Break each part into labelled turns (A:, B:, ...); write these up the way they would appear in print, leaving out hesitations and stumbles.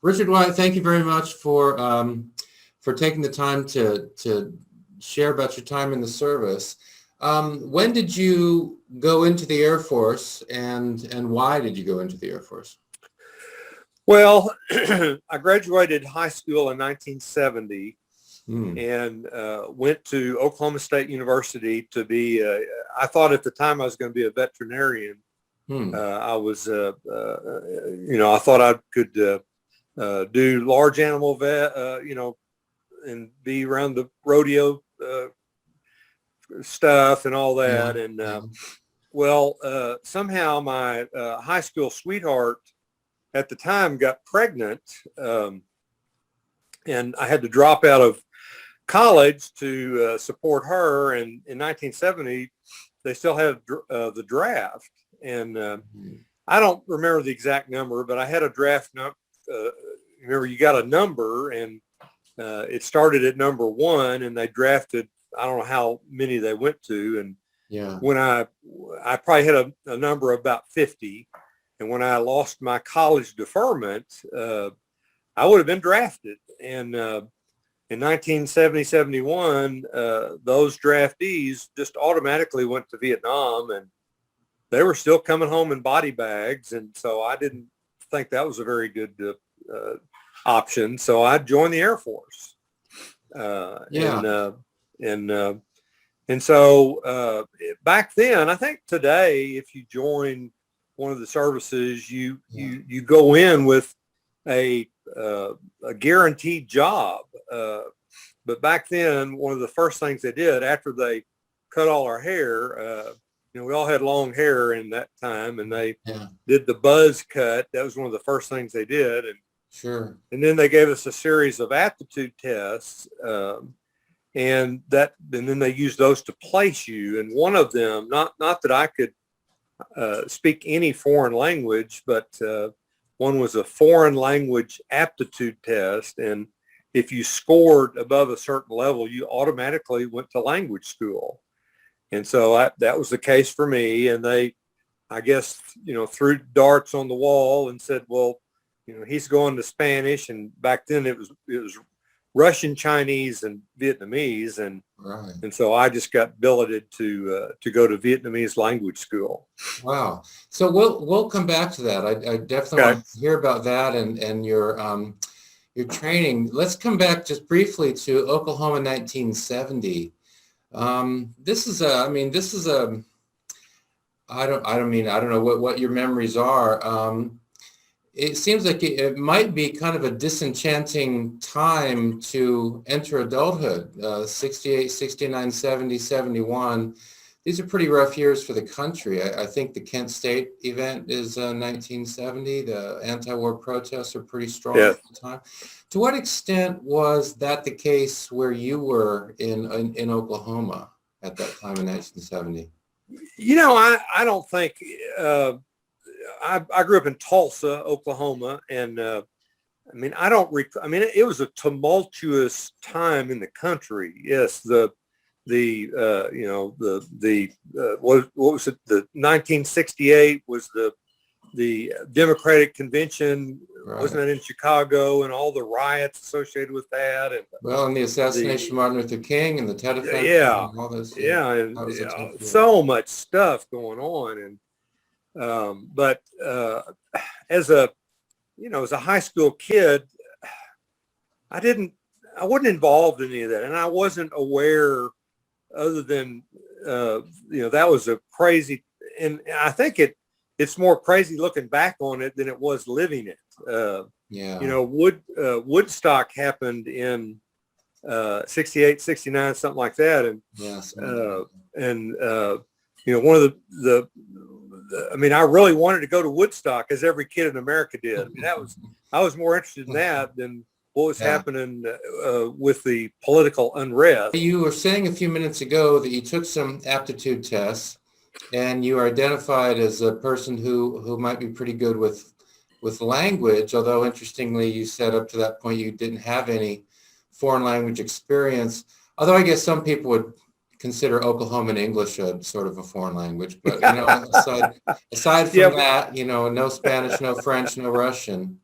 A: Richard White, thank you very much for taking the time to share about your time in the service. When did you go into the Air Force, and why did you go into the Air Force?
B: Well, I graduated high school in 1970
A: Mm.
B: and went to Oklahoma State University to be, I thought at the time I was going to be a veterinarian.
A: Mm.
B: I thought I could do large animal vet, and be around the rodeo stuff and all that.
A: Yeah.
B: And somehow my high school sweetheart at the time got pregnant, and I had to drop out of college to support her. And in 1970, they still had the draft, and I don't remember the exact number, but I had a draft number. Remember, you got a number, and it started at number 1, and they drafted, I don't know how many they went to. And
A: Yeah.
B: when I probably had a number of about 50. And when I lost my college deferment, I would have been drafted. And in 1970, 71, those draftees just automatically went to Vietnam, and they were still coming home in body bags. And so I didn't think that was a very good option. So I joined the Air Force.
A: Yeah.
B: And so back then, I think today, if you join one of the services, you go in with a guaranteed job. But back then, one of the first things they did after they cut all our hair, we all had long hair in that time, and they did the buzz cut. That was one of the first things they did. And
A: Sure.
B: And then they gave us a series of aptitude tests, and then they used those to place you. And one of them, not that I could speak any foreign language, but one was a foreign language aptitude test. And if you scored above a certain level, you automatically went to language school. And so that was the case for me. And they, I guess, threw darts on the wall and said, well, he's going to Spanish. And back then it was Russian, Chinese, and Vietnamese. And
A: Right.
B: and so I just got billeted to go to Vietnamese language school.
A: Wow. So we'll come back to that. I definitely want to hear about that and your training. Let's come back just briefly to Oklahoma 1970. This is I don't know what your memories are. It seems like it might be kind of a disenchanting time to enter adulthood. 68, 69, 70, 71. These are pretty rough years for the country. I think the Kent State event is 1970. The anti-war protests are pretty strong at the time. To what extent was that the case where you were in Oklahoma at that time in 1970?
B: I don't think, I grew up in Tulsa, Oklahoma, and it was a tumultuous time in the country. Yes, what was it? The 1968 was the Democratic Convention.
A: Right.
B: Wasn't that in Chicago, and all the riots associated with that? And
A: and the assassination of Martin Luther King and the Tet Offense.
B: Yeah,
A: and all this.
B: And so much stuff going on. And but as a high school kid, I wasn't involved in any of that, and I wasn't aware, other than that was a crazy. And I think it's more crazy looking back on it than it was living it. Woodstock happened in 68, 69, something like that. And
A: yes.
B: One of the I really wanted to go to Woodstock, as every kid in America did. I was more interested in that than what was happening with the political unrest.
A: You were saying a few minutes ago that you took some aptitude tests, and you are identified as a person who might be pretty good with language, although interestingly, you said up to that point you didn't have any foreign language experience, although I guess some people would consider Oklahoman English a sort of a foreign language. But, aside from that, no Spanish, no French, no Russian.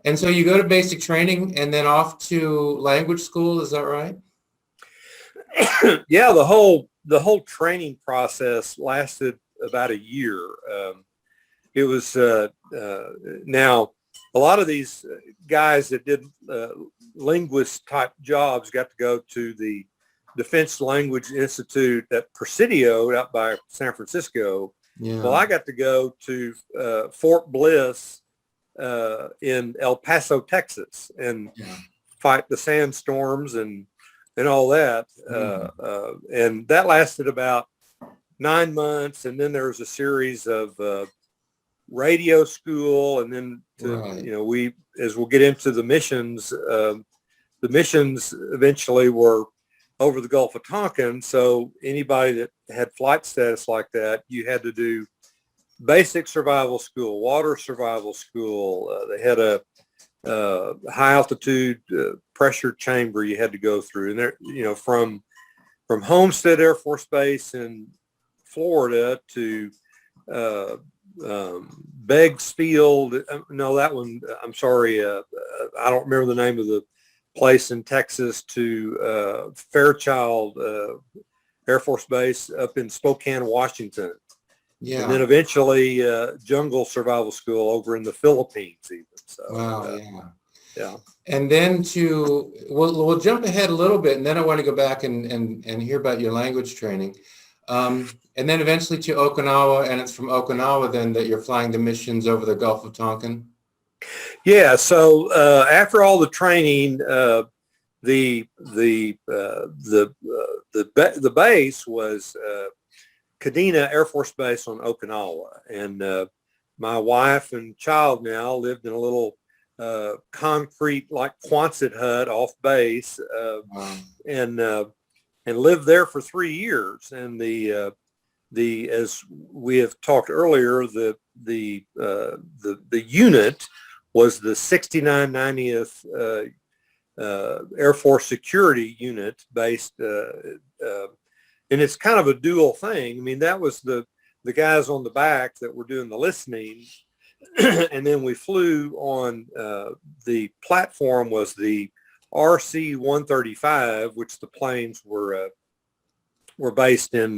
A: And so you go to basic training and then off to language school, is that right?
B: Yeah, the whole training process lasted about a year. It was now a lot of these guys that did linguist type jobs got to go to the Defense Language Institute at Presidio out by San Francisco.
A: Yeah.
B: Well, I got to go to Fort Bliss in El Paso, Texas, and fight the sandstorms and all that. And that lasted about 9 months. And then there was a series of radio school. And then, as we'll get into the missions eventually were over the Gulf of Tonkin. So anybody that had flight status like that, you had to do basic survival school, water survival school. They had a high altitude pressure chamber you had to go through. And there, from Homestead Air Force Base in Florida to Beggs Field. No, that one, I'm sorry. I don't remember the name of the place in Texas, to Fairchild Air Force Base up in Spokane, Washington.
A: Yeah.
B: And then eventually jungle survival school over in the Philippines even. So,
A: wow.
B: Yeah.
A: And then we'll jump ahead a little bit, and then I want to go back and hear about your language training. And then eventually to Okinawa, and it's from Okinawa then that you're flying the missions over the Gulf of Tonkin. Yeah.
B: So after all the training, the base was Kadena Air Force Base on Okinawa, and my wife and child now lived in a little concrete like Quonset hut off base, and lived there for 3 years. And the as we have talked earlier, the unit was the 6990th Air Force Security Unit based, and it's kind of a dual thing. I mean, that was the guys on the back that were doing the listening, and then we flew on the platform was the RC-135, which the planes were based in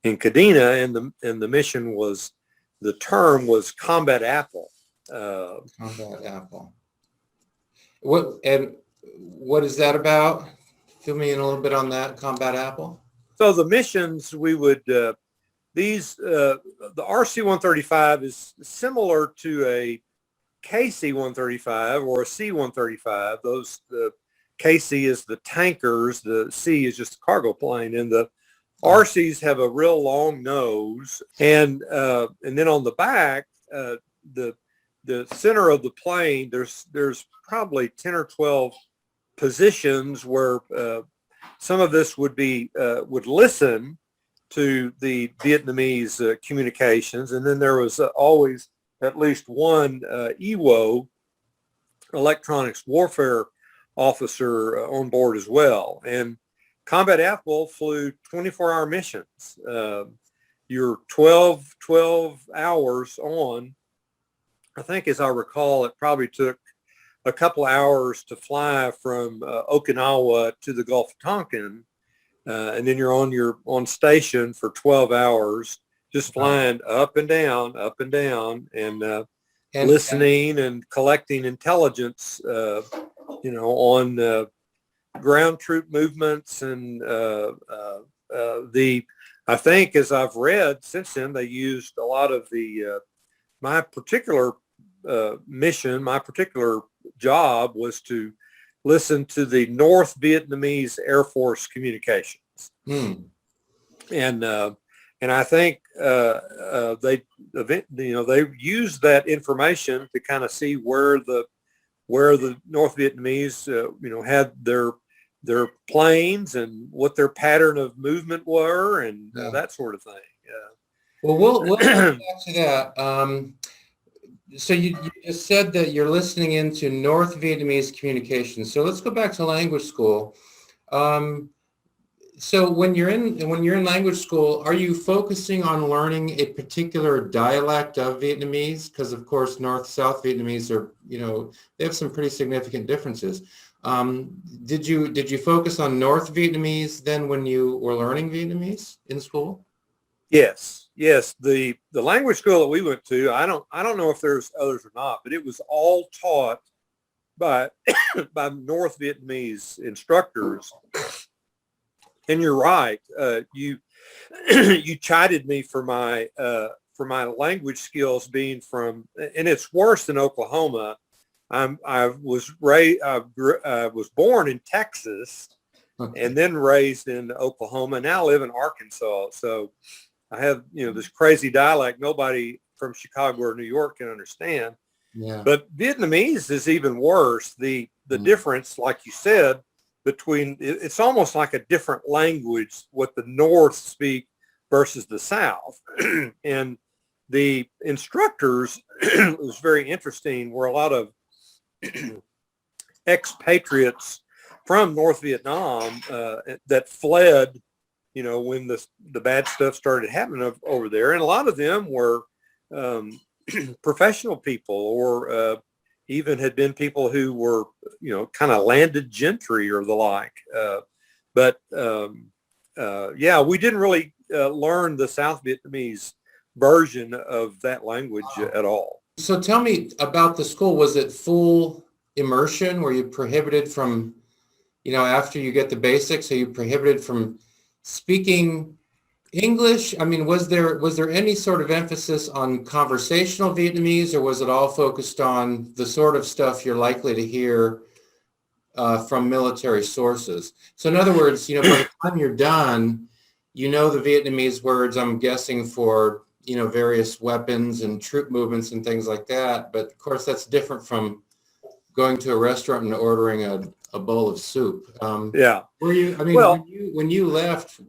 B: Kadena, and the mission was, the term was Combat Apple.
A: Combat Apple. What is that about? Fill me in a little bit on that, Combat Apple.
B: So the missions we would the RC-135 is similar to a KC-135 or a C-135. Those, the KC is the tankers, the C is just a cargo plane, and the RCs have a real long nose, and then on the back, the center of the plane, there's probably 10 or 12 positions where some of this would listen to the Vietnamese communications, and then there was always at least one EWO, electronics warfare officer, on board as well. And Combat Apple flew 24-hour missions. You're 12 hours on. I think, as I recall, it probably took a couple hours to fly from Okinawa to the Gulf of Tonkin, and then you're on station for 12 hours, just flying up and down, and listening and collecting intelligence, on ground troop movements. And I think, as I've read since then, they used a lot of my particular mission, my particular job was to listen to the North Vietnamese Air Force communications. And I think they used that information to kind of see where the North Vietnamese had their planes and what their pattern of movement were, and that sort of thing.
A: Well, we'll come back to that. So you just said that you're listening into North Vietnamese communications. So let's go back to language school. So when you're in language school, are you focusing on learning a particular dialect of Vietnamese? Because of course, North-South Vietnamese are, they have some pretty significant differences. Did you focus on North Vietnamese then when you were learning Vietnamese in school?
B: Yes, yes. The language school that we went to, I don't know if there's others or not, but it was all taught by by North Vietnamese instructors. And you're right. You you chided me for my language skills being from, and it's worse than Oklahoma. I was raised, I was born in Texas
A: Okay.
B: and then raised in Oklahoma. Now I live in Arkansas. So I have, this crazy dialect nobody from Chicago or New York can understand.
A: Yeah.
B: But Vietnamese is even worse. The difference, like you said, between it's almost like a different language what the North speak versus the South. And the instructors, it was very interesting, were a lot of expatriates from North Vietnam that fled, when the bad stuff started happening over there. And a lot of them were professional people, or even had been people who were, kind of landed gentry or the like. Yeah, we didn't really learn the South Vietnamese version of that language at all.
A: So tell me about the school. Was it full immersion? Were you prohibited from, after you get the basics, are you prohibited from speaking English? I mean, was there any sort of emphasis on conversational Vietnamese, or was it all focused on the sort of stuff you're likely to hear from military sources? So in other words, by the time you're done, the Vietnamese words, I'm guessing, for, various weapons and troop movements and things like that. But of course, that's different from going to a restaurant and ordering a bowl of soup.
B: Yeah. Well,
A: When you left,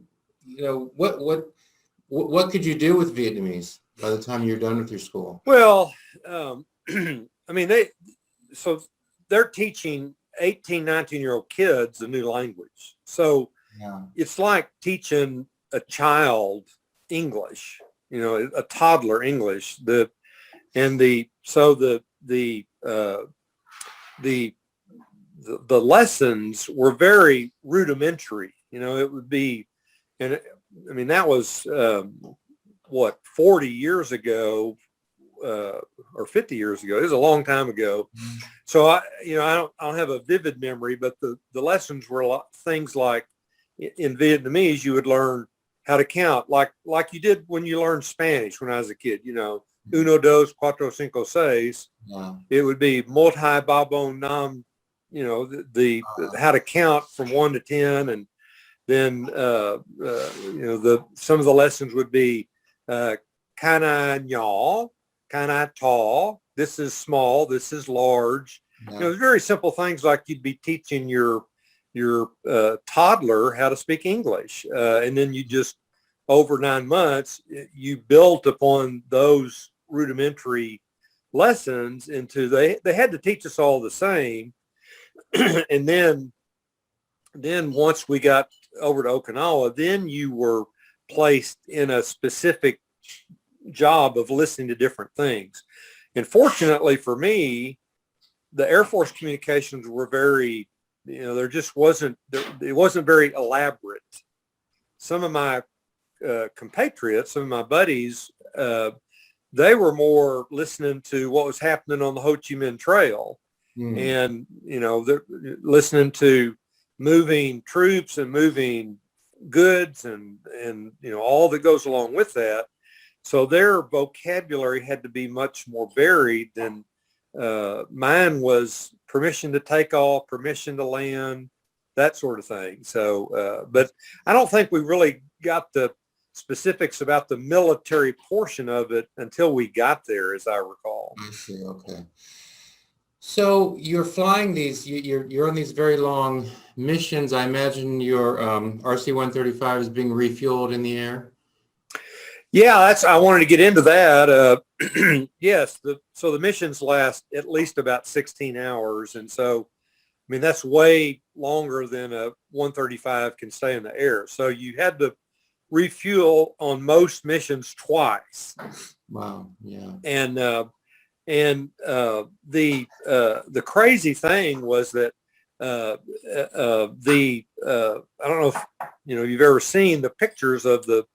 A: what could you do with Vietnamese by the time you're done with your school?
B: Well, they're teaching 18, 19-year-old kids a new language. So
A: Yeah.
B: it's like teaching a child English, a toddler English. The lessons were very rudimentary. It would be, and that was 40 years ago, or 50 years ago. It was a long time ago.
A: Mm-hmm.
B: So I don't have a vivid memory, but the lessons were things like, in Vietnamese, you would learn how to count like you did when you learned Spanish when I was a kid, uno, dos, cuatro, cinco, seis.
A: Wow.
B: It would be mot hai ba bon nam, the how to count from 1 to 10. And then, some of the lessons would be, kana nhỏ, kana tall. This is small. This is large.
A: Yeah.
B: Very simple things like you'd be teaching your toddler how to speak English. And then you just, over 9 months, you built upon those rudimentary lessons into, they had to teach us all the same. And then once we got over to Okinawa, then you were placed in a specific job of listening to different things. And fortunately for me, the Air Force communications were very, there just wasn't, it wasn't very elaborate. Some of my compatriots, some of my buddies, they were more listening to what was happening on the Ho Chi Minh Trail. And, they're listening to moving troops and moving goods and all that goes along with that. So their vocabulary had to be much more varied than mine was. Permission to take off, permission to land, that sort of thing. So, but I don't think we really got the specifics about the military portion of it until we got there, as I recall.
A: I see. Okay. So you're flying these, you're on these very long missions. I imagine your RC-135 is being refueled in the air.
B: Yeah, I wanted to get into that. Yes, so the missions last at least about 16 hours. And so mean, that's way longer than a 135 can stay in the air. So you had to refuel on most missions twice.
A: Wow. Yeah.
B: And the crazy thing was that I don't know if you've ever seen the pictures of the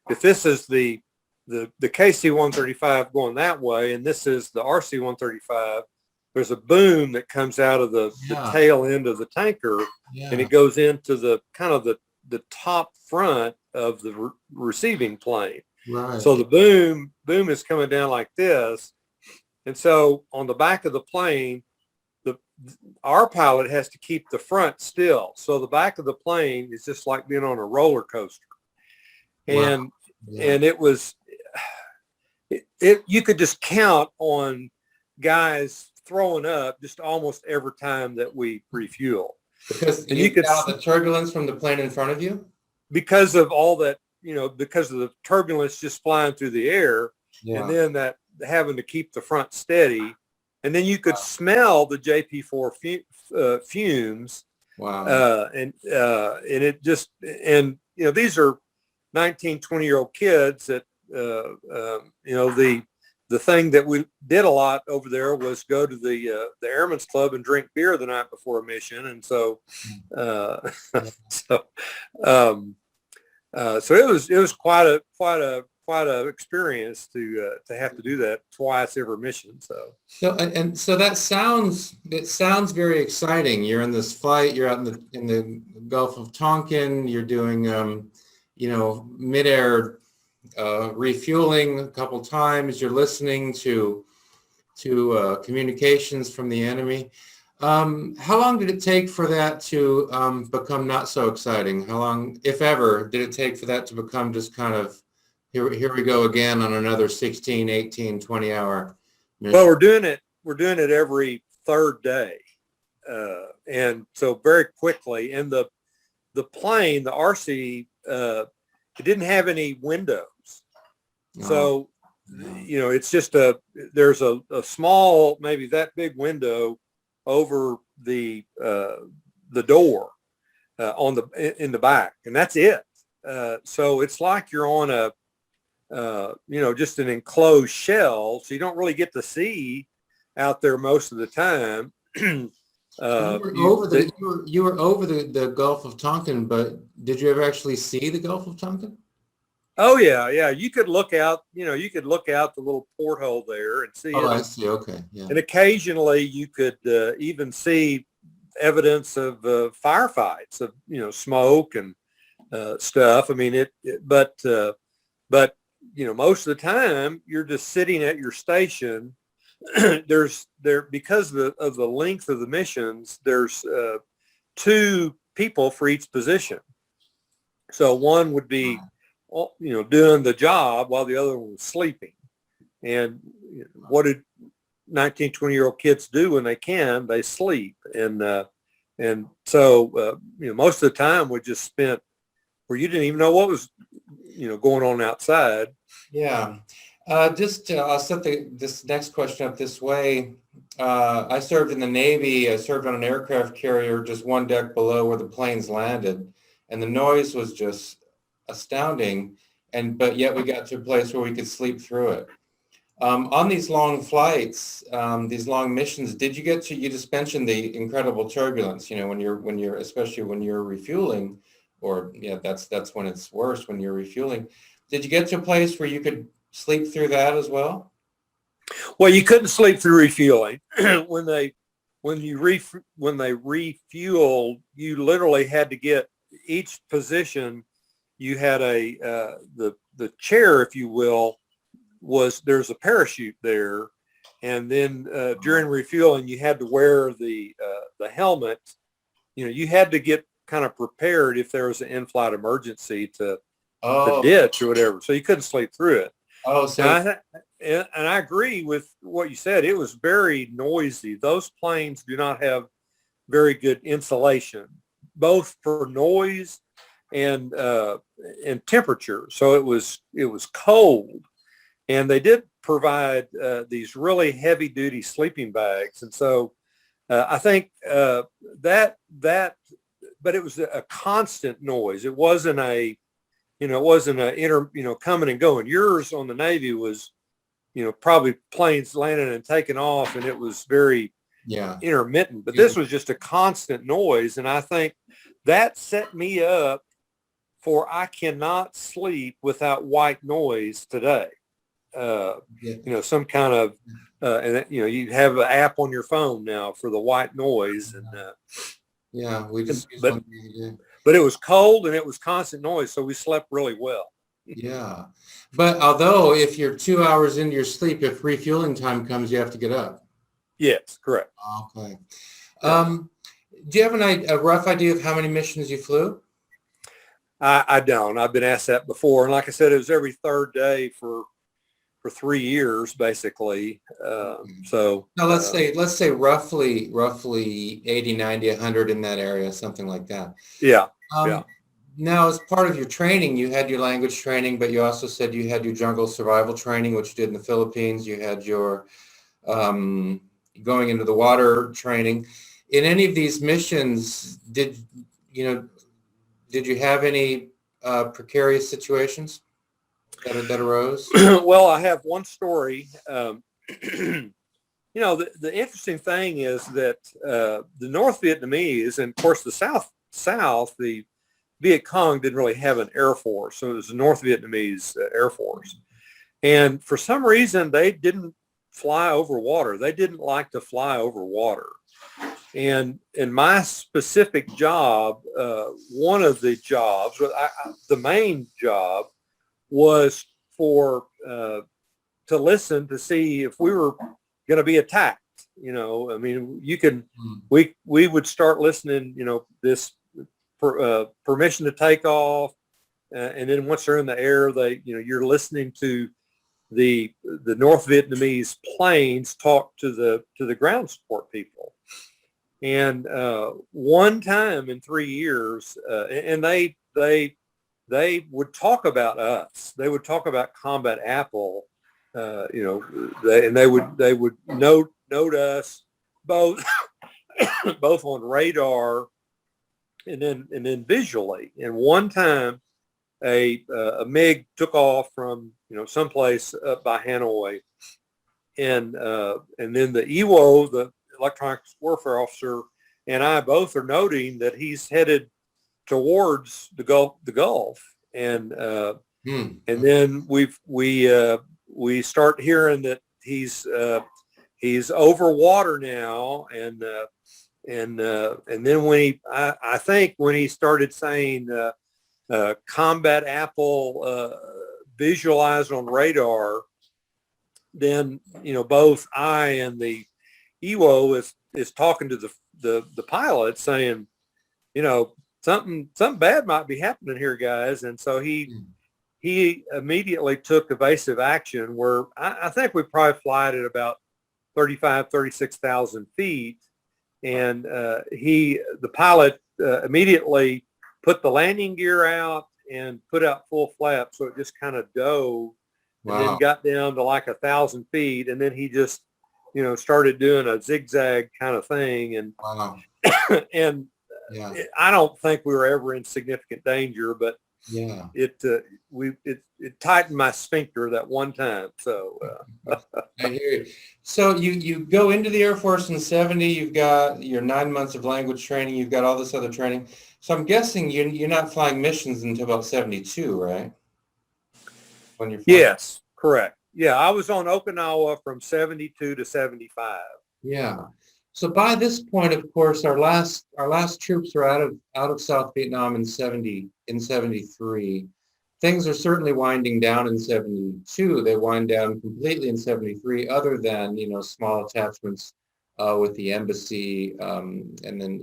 B: if this is the KC-135 going that way, and this is the RC-135. There's a boom that comes out of the tail end of the tanker, and it goes into the kind of the top front of the receiving plane.
A: Right.
B: So the boom is coming down like this, and so on the back of the plane, our pilot has to keep the front still. So the back of the plane is just like being on a roller coaster, and and it was you could just count on guys throwing up just almost every time that we refuel.
A: Because you could tell the turbulence from the plane in front of you?
B: Because of all that, because of the turbulence just flying through the air, and then that having to keep the front steady. And then you could smell the JP4 fumes.
A: Wow.
B: And it just, these are 19, 20-year-old kids that, the thing that we did a lot over there was go to the Airmen's Club and drink beer the night before a mission. And so, so it was quite a experience to have to do that twice every mission. So
A: that sounds very exciting. You're in this flight. You're out in the Gulf of Tonkin. You're doing midair refueling a couple times. You're listening to communications from the enemy. How long did it take for that to become not so exciting? How long, if ever, did it take for that to become just kind of, here we go again on another 16, 18, 20-hour mission?
B: Well, we're doing it every third day. And so very quickly, and the plane, the RC, it didn't have any windows. So, it's just there's a small, maybe that big window over the door in the back, and that's it. So it's like you're on just an enclosed shell, so you don't really get to see out there most of the time.
A: You were over the Gulf of Tonkin, but did you ever actually see the Gulf of Tonkin?
B: Oh yeah. You could look out, the little porthole there and see it.
A: Oh, I see. Okay. Yeah.
B: And occasionally you could even see evidence of firefights, of smoke and stuff. I mean but most of the time you're just sitting at your station. Because of the length of the missions, there's two people for each position. So one would be doing the job while the other one was sleeping. And what did 19, 20-year-old kids do when they can? They sleep. And so most of the time we just spent where you didn't even know what was going on outside.
A: Yeah. I'll set this next question up this way. I served in the Navy. I served on an aircraft carrier just one deck below where the planes landed, and the noise was just astounding. But yet we got to a place where we could sleep through it. On these long flights, these long missions, you just mentioned the incredible turbulence, especially when you're refueling, that's when it's worse, when you're refueling. Did you get to a place where you could sleep through that as well?
B: Well, you couldn't sleep through refueling. When they refueled, you literally had to get each position. You had the chair, if you will, there's a parachute there, and then during refueling, you had to wear the helmet. You had to get kind of prepared if there was an in-flight emergency to ditch or whatever. So you couldn't sleep through it.
A: Oh, so
B: and I agree with what you said. It was very noisy. Those planes do not have very good insulation, both for noise and temperature. So it was cold, and they did provide these really heavy duty sleeping bags. And so I think but it was a constant noise. It wasn't a coming and going. Yours on the Navy was, probably planes landing and taking off, and it was very intermittent. But this was just a constant noise, and I think that set me up for I cannot sleep without white noise today. Some kind of, and you have an app on your phone now for the white noise, and
A: we just
B: but it was cold and it was constant noise, so we slept really well.
A: Yeah, but although if you're 2 hours into your sleep, if refueling time comes, you have to get up.
B: Yes, correct.
A: Okay. Do you have a rough idea of how many missions you flew?
B: I don't. I've been asked that before, and like I said, it was every third day for 3 years, basically. So
A: now let's say roughly 80, 90, 100 in that area, something like that.
B: Yeah.
A: Now, as part of your training, you had your language training, but you also said you had your jungle survival training, which you did in the Philippines. You had your going into the water training. In any of these missions, did you have any precarious situations that arose?
B: Well, I have one story. The interesting thing is that the North Vietnamese, and of course the South, the Viet Cong didn't really have an air force, so it was the North Vietnamese Air Force. And for some reason, they didn't fly over water. They didn't like to fly over water. And in my specific job, one of the jobs, the main job, was to listen to see if we were going to be attacked. We would start listening, this permission to take off, and then once they're in the air, you're listening to the North Vietnamese planes talk to the ground support people. And one time in 3 years, and they would talk about us. They would talk about Combat Apple, they would note us both both on radar and then visually. And one time, a MiG took off from someplace up by Hanoi, and then the EWO, the electronic warfare officer, and I both are noting that he's headed towards the Gulf, and then we start hearing that he's over water now, and then I think when he started saying Combat Apple visualized on radar, then both I and the EWO is talking to the pilot, saying, something bad might be happening here, guys. And so he immediately took evasive action, where I think we probably flied at about 36,000 feet. And the pilot immediately put the landing gear out and put out full flap. So it just kind of dove. Wow. And then got down to like 1,000 feet. And then he just, started doing a zigzag kind of thing. And, wow. And I don't think we were ever in significant danger, but it tightened my sphincter that one time. So
A: I hear you. So you go into the Air Force in 70. You've got your 9 months of language training. You've got all this other training. So I'm guessing you're not flying missions until about 72, right? When you're flying.
B: Yes, correct. Yeah, I was on Okinawa from 72 to 75.
A: Yeah. So by this point, of course, our last troops are out of South Vietnam in 73. Things are certainly winding down in 72. They wind down completely in 73, other than small attachments with the embassy, and then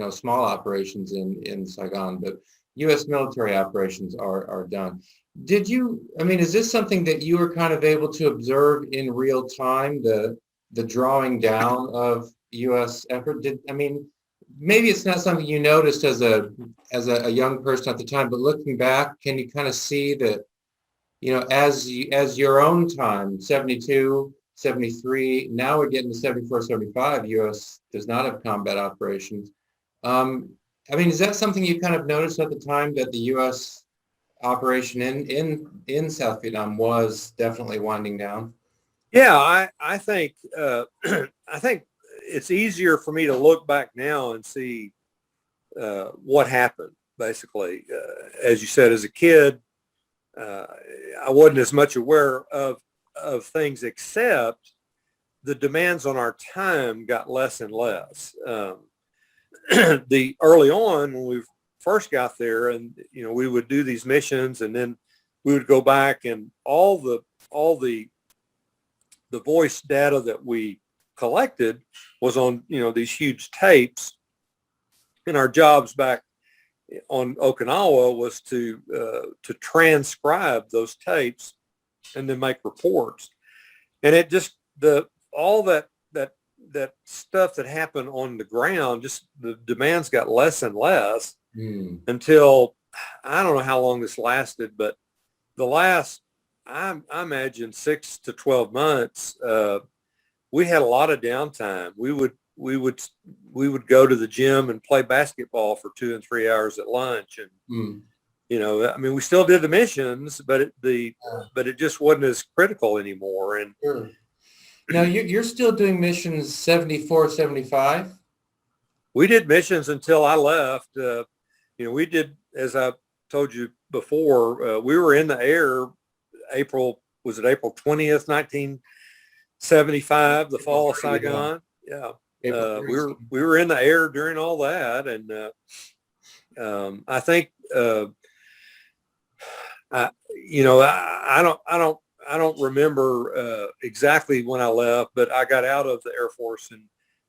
A: small operations in Saigon. But U.S. military operations are done. Is this something that you were kind of able to observe in real time, the drawing down of U.S. effort? Maybe it's not something you noticed as a young person at the time, but looking back, can you kind of see that, as your own time, 72, 73. Now we're getting to 74, 75. U.S. does not have combat operations. I mean, is that something you kind of noticed at the time, that the U.S. operation in South Vietnam was definitely winding down?
B: Yeah, I think I think it's easier for me to look back now and see what happened. Basically, as you said, as a kid, I wasn't as much aware of things, except the demands on our time got less and less. The early on, when we first got there, and we would do these missions, and then we would go back, and all the voice data that we collected was on these huge tapes, and our jobs back on Okinawa was to transcribe those tapes and then make reports. And it just all that stuff that happened on the ground, just the demands got less and less until, I don't know how long this lasted, but the last, I imagine 6 to 12 months, we had a lot of downtime. We would go to the gym and play basketball for 2 and 3 hours at lunch, and I mean, we still did the missions, but it just wasn't as critical anymore. And
A: Sure. Now you're still doing missions 74, 75?
B: we did missions until I left. We did, as I told you before, we were in the air April 20th, 1975, the fall of Saigon. Yeah. We were in the air during all that. And I think, I don't remember exactly when I left, but I got out of the Air Force in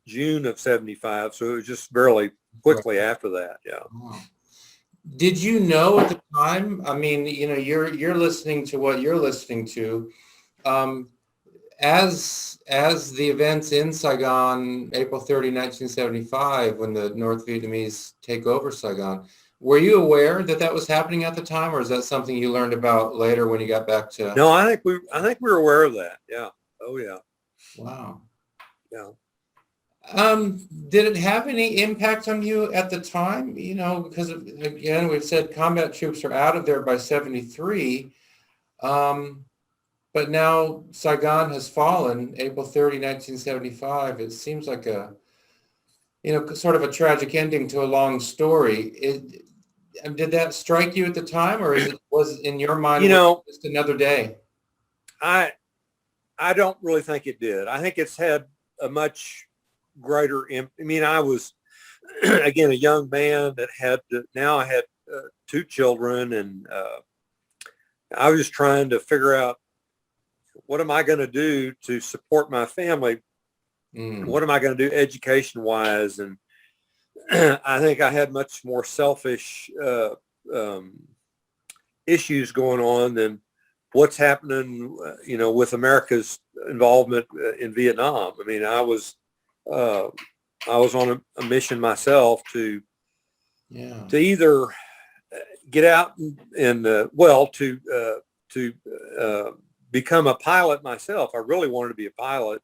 B: June of 75. So it was just fairly quickly after that. Yeah.
A: Wow. Did you know at the time? I mean, you're listening to what you're listening to. As the events in Saigon, April 30, 1975, when the North Vietnamese take over Saigon, were you aware that was happening at the time, or is that something you learned about later when you got back to?
B: No, I think we were aware of that. Yeah. Oh yeah.
A: Wow.
B: Yeah.
A: Did it have any impact on you at the time? Because again, we've said combat troops are out of there by 73. But now Saigon has fallen, April 30, 1975. It seems like sort of a tragic ending to a long story. Did that strike you at the time, or was in your mind just another day?
B: I don't really think it did. I think it's had a much greater I mean, I was again a young man that now I had 2 children, and I was just trying to figure out, what am I going to do to support my family? What am I going to do education wise? And I think I had much more selfish issues going on than what's happening, with America's involvement in Vietnam. I mean, I was on a mission myself to either get out and to become a pilot myself. I really wanted to be a pilot.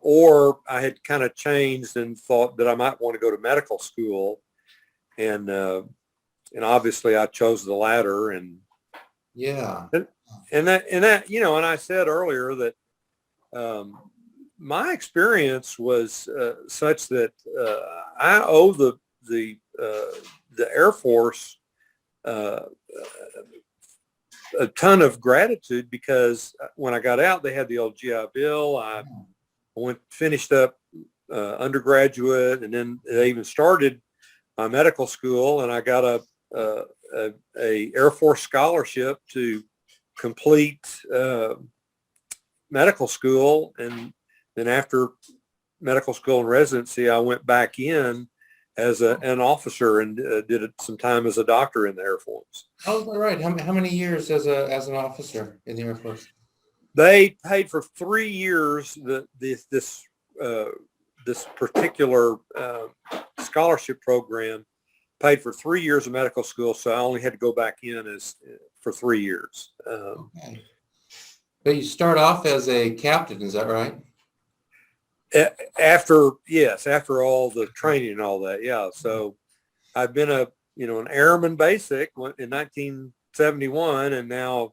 B: Or I had kind of changed and thought that I might want to go to medical school, and obviously I chose the latter. And and I said earlier that my experience was such that I owe the Air Force a ton of gratitude, because when I got out, they had the old GI Bill. I finished up undergraduate, and then they even started my medical school, and I got a Air Force scholarship to complete medical school. And then after medical school and residency, I went back in as an officer and did some time as a doctor in the Air Force.
A: Oh, right. How many years as an officer in the Air Force?
B: They paid for 3 years. This particular scholarship program paid for 3 years of medical school, so I only had to go back in for 3 years.
A: Okay. But you start off as a captain, is that right?
B: After all the training and all that. Yeah. So I've been an airman basic in 1971, and now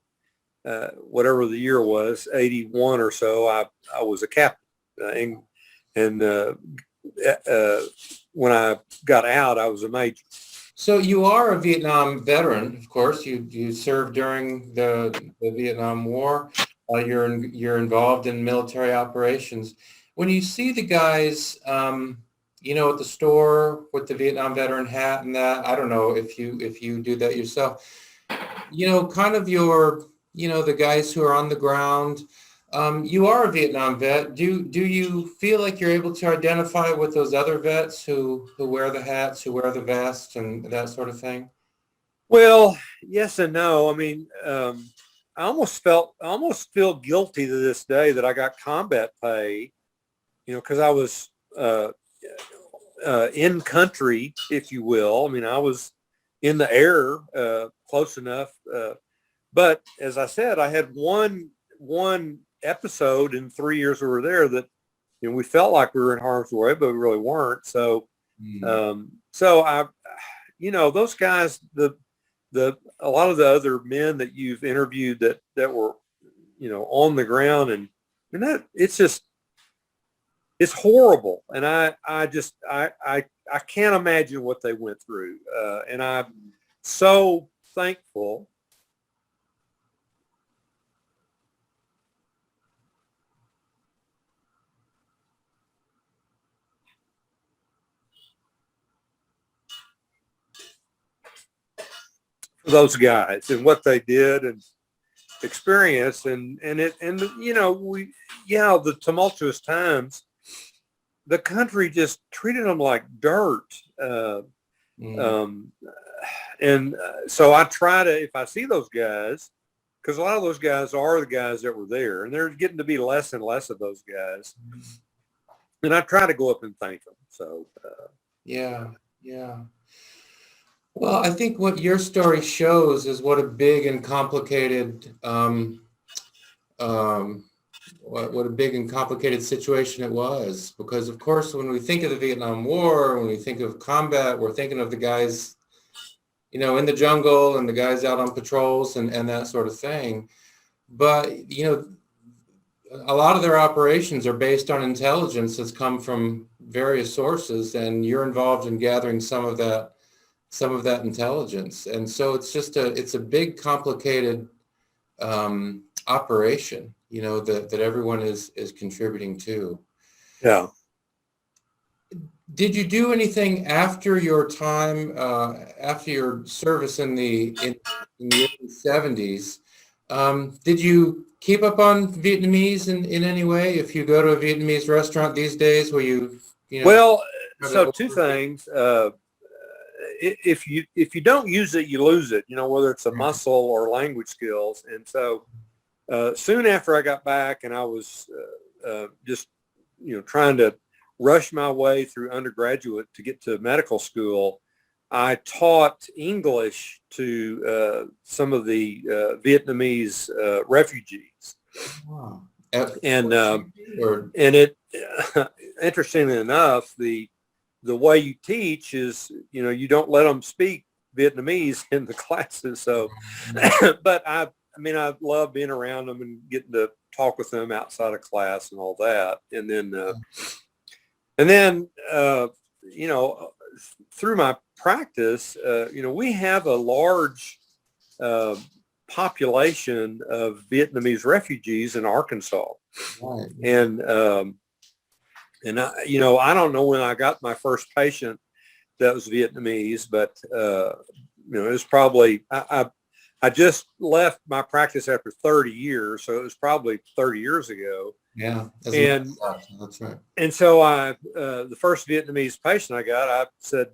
B: whatever the year was, 81 or so, I was a captain. When I got out, I was a major.
A: So you are a Vietnam veteran, of course. You served during the Vietnam War. You're involved in military operations. When you see the guys, at the store with the Vietnam veteran hat and that, I don't know if you do that yourself. Kind of the guys who are on the ground. You are a Vietnam vet. Do you feel like you're able to identify with those other vets who wear the hats, who wear the vest, and that sort of thing?
B: Well, yes and no. I mean, I almost feel guilty to this day that I got combat pay, because I was in country, if you will. I mean, I was in the air close enough. But as I said, I had one episode in 3 years we were there that we felt like we were in harm's way, but we really weren't. So so I those guys, a lot of the other men that you've interviewed that were on the ground, and that it's horrible, and I can't imagine what they went through, and I'm so thankful for those guys and what they did and experienced, and the tumultuous times, the country just treated them like dirt. So I try to, if I see those guys, because a lot of those guys are the guys that were there, and there's getting to be less and less of those guys, and I try to go up and thank them. So
A: Yeah. Well, I think what your story shows is what a big and complicated what a big and complicated situation it was. Because of course, when we think of the Vietnam War, when we think of combat, we're thinking of the guys, in the jungle and the guys out on patrols and that sort of thing. But, a lot of their operations are based on intelligence that's come from various sources, and you're involved in gathering some of that intelligence. And so it's a big, complicated operation, that everyone is contributing to.
B: yeah.
A: Did you do anything after your time, after your service in the early 70s? Did you keep up on Vietnamese in any way? If you go to a Vietnamese restaurant these days, will you?
B: Well, so two things. If you don't use it, you lose it. Whether it's a muscle or language skills. And so soon after I got back, and I was just trying to rush my way through undergraduate to get to medical school, I taught English to some of the Vietnamese refugees.
A: Wow.
B: And it interestingly enough, the way you teach is you don't let them speak Vietnamese in the classes. So, but I love being around them and getting to talk with them outside of class and all that. And then through my practice, we have a large population of Vietnamese refugees in Arkansas.
A: Right.
B: And I don't know when I got my first patient that was Vietnamese, but it was probably, I just left my practice after 30 years. So it was probably 30 years ago.
A: Yeah. That's right.
B: And so the first Vietnamese patient I got, I said,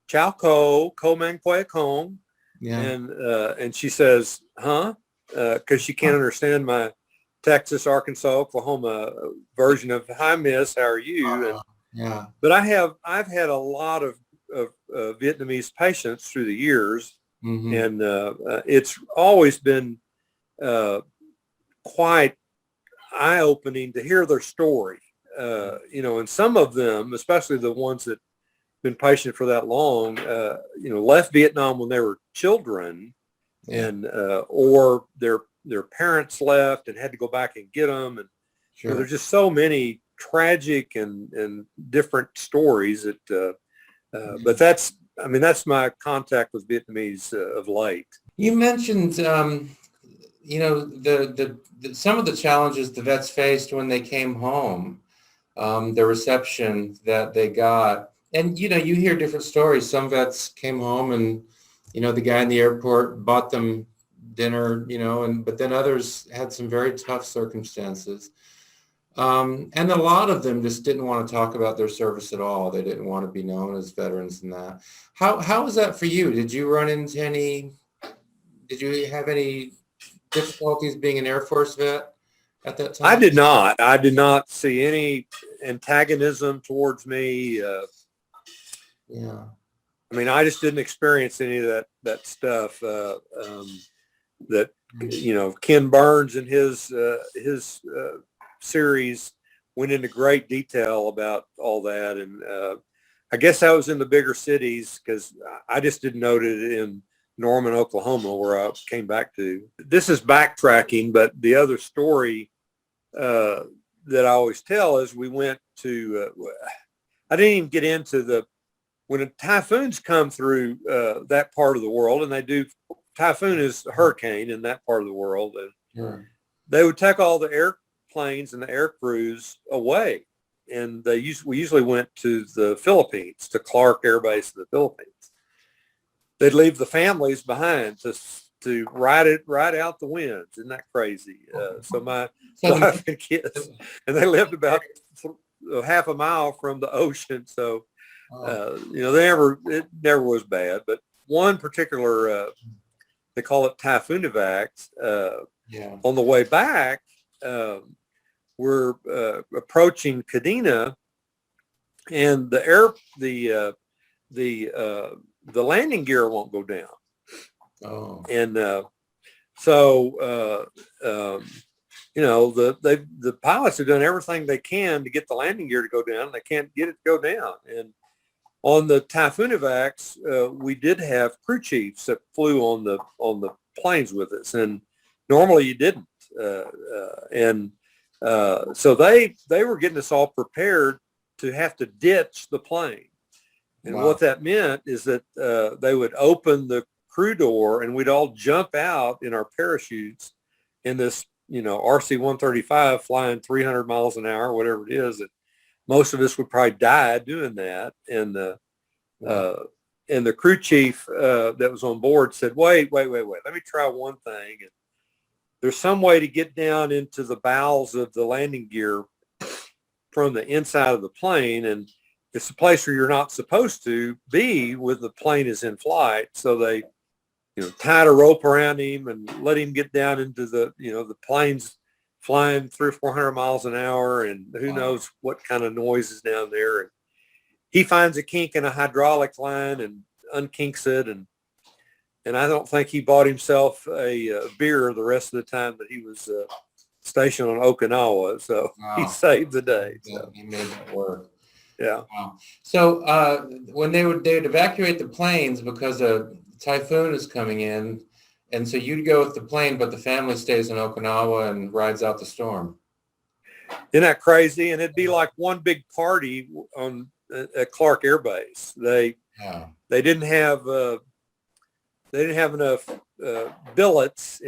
B: Chao Ko Mang Quay Kong.
A: Yeah.
B: And she says, huh? Because she can't understand my Texas, Arkansas, Oklahoma version of "Hi, Miss, how are you?"
A: Yeah.
B: But I've had a lot of Vietnamese patients through the years, and it's always been quite eye-opening to hear their story. And some of them, especially the ones that been patient for that long, left Vietnam when they were children,
A: Yeah.
B: and or their parents left and had to go back and get them. And
A: Sure.
B: there's just so many tragic and different stories that. But that's my contact with Vietnamese of late.
A: You mentioned, some of the challenges the vets faced when they came home, the reception that they got. And, you hear different stories. Some vets came home and, the guy in the airport bought them dinner, but then others had some very tough circumstances. And a lot of them just didn't want to talk about their service at all. They didn't want to be known as veterans and that. How was that for you? Did you have any difficulties being an Air Force vet at that time?
B: I did not. I did not see any antagonism towards me.
A: Yeah.
B: I just didn't experience any of that stuff. That Ken Burns and his series went into great detail about all that, and I guess I was in the bigger cities because I just didn't know it in Norman, Oklahoma, where I came back to. This is backtracking, but the other story that I always tell is we went to. I didn't even get into when typhoons come through that part of the world, and they do. Typhoon is a hurricane in that part of the world, and they would take all the airplanes and the air crews away, and we usually went to the Philippines, to Clark Air Base in the Philippines. They'd leave the families behind to ride out the winds. Isn't that crazy? So my wife and kids, and they lived about half a mile from the ocean, so it never was bad. But one particular, they call it Typhoon evacs. On the way back, we're approaching Kadena, and the landing gear won't go down.
A: Oh.
B: And the pilots have done everything they can to get the landing gear to go down. They can't get it to go down. And on the Typhoon evacs, we did have crew chiefs that flew on the planes with us, and normally you didn't. So they were getting us all prepared to have to ditch the plane. And
A: Wow.
B: what that meant is that they would open the crew door, and we'd all jump out in our parachutes in this, RC-135 flying 300 miles an hour, whatever it is. And most of us would probably die doing that. And the crew chief that was on board said, wait, let me try one thing. And there's some way to get down into the bowels of the landing gear from the inside of the plane, and it's a place where you're not supposed to be when the plane is in flight. So they, tied a rope around him and let him get down into the plane's flying 300 or 400 miles an hour, and who knows what kind of noise is down there. And he finds a kink in a hydraulic line and unkinks it, and I don't think he bought himself a beer the rest of the time that he was stationed on Okinawa. So he saved the day. So.
A: He made that work.
B: Yeah.
A: Wow. So when they would evacuate the planes because a typhoon is coming in, and so you'd go with the plane, but the family stays in Okinawa and rides out the storm.
B: Isn't that crazy? And it'd be like one big party at Clark Air Base. They didn't have enough billets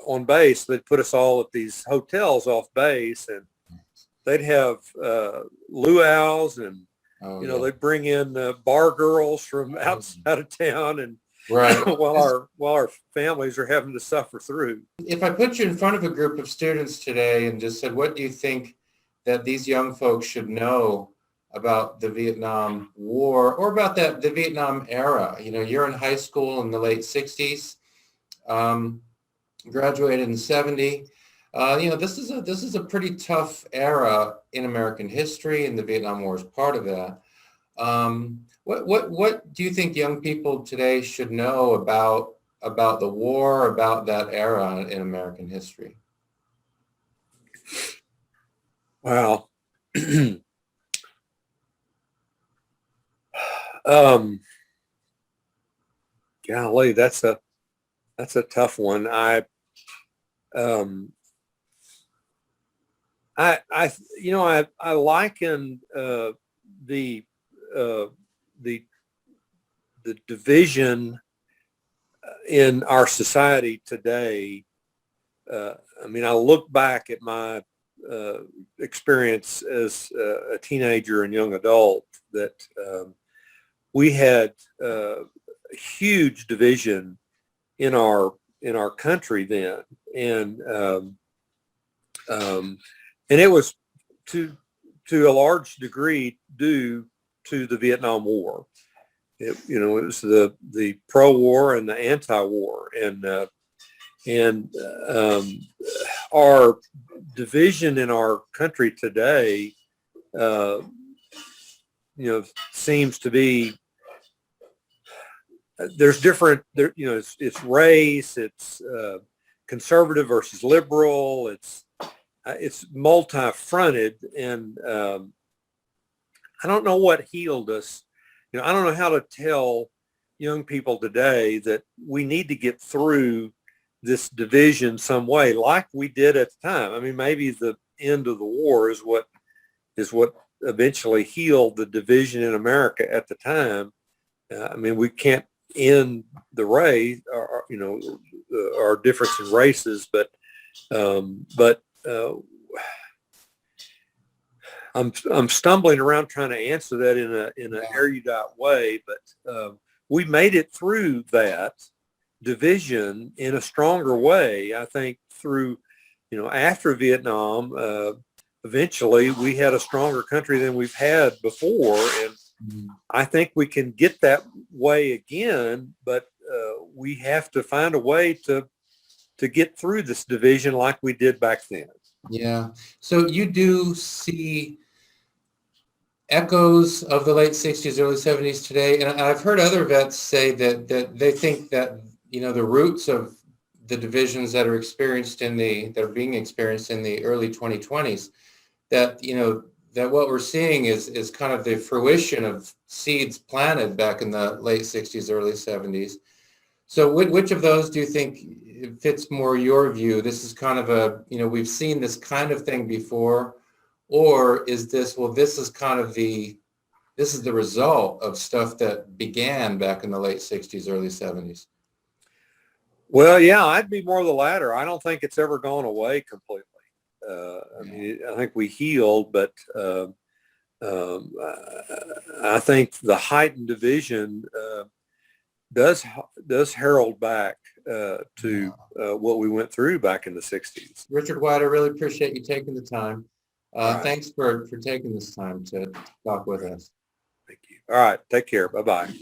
B: on base. They'd put us all at these hotels off base, and they'd have luau's, and they'd bring in bar girls from outside of town, and while our families are having to suffer through.
A: If I put you in front of a group of students today and just said, what do you think that these young folks should know about the Vietnam War or about the Vietnam era? You're in high school in the late 60s, graduated in 70. This is a pretty tough era in American history, and the Vietnam War is part of that. What do you think young people today should know about the war, about that era in American history?
B: Wow. Golly, that's a tough one. Um, I liken the uh, the the division in our society today. I mean, I look back at my experience as a teenager and young adult that we had a huge division in our country then, and um, and it was to a large degree due to the Vietnam War. It was the pro-war and the anti-war, and our division in our country today, seems to be there's different. It's race, it's conservative versus liberal, it's multi-fronted, and I don't know what healed us. I don't know how to tell young people today that we need to get through this division some way, like we did at the time. I mean, maybe the end of the war is what eventually healed the division in America at the time. I mean, we can't end the race, or, our difference in races, but I'm stumbling around trying to answer that in an erudite way, but we made it through that division in a stronger way. I think through, after Vietnam, eventually we had a stronger country than we've had before, and I think we can get that way again, but we have to find a way to get through this division like we did back then.
A: Yeah. So you do see echoes of the late 60s, early 70s today. And I've heard other vets say that they think that, the roots of the divisions that are being experienced in the early 2020s, that, that what we're seeing is kind of the fruition of seeds planted back in the late 60s, early 70s. So which of those do you think fits more your view? This is kind of we've seen this kind of thing before, or is this, this is kind of this is the result of stuff that began back in the late 60s, early 70s?
B: Well, yeah, I'd be more the latter. I don't think it's ever gone away completely. I mean, I think we healed, but I think the heightened division does herald back to what we went through back in the 60s.
A: Richard White, I really appreciate you taking the time.
B: Right.
A: Thanks for taking this time to talk with us.
B: Thank you. All right. Take care. Bye-bye.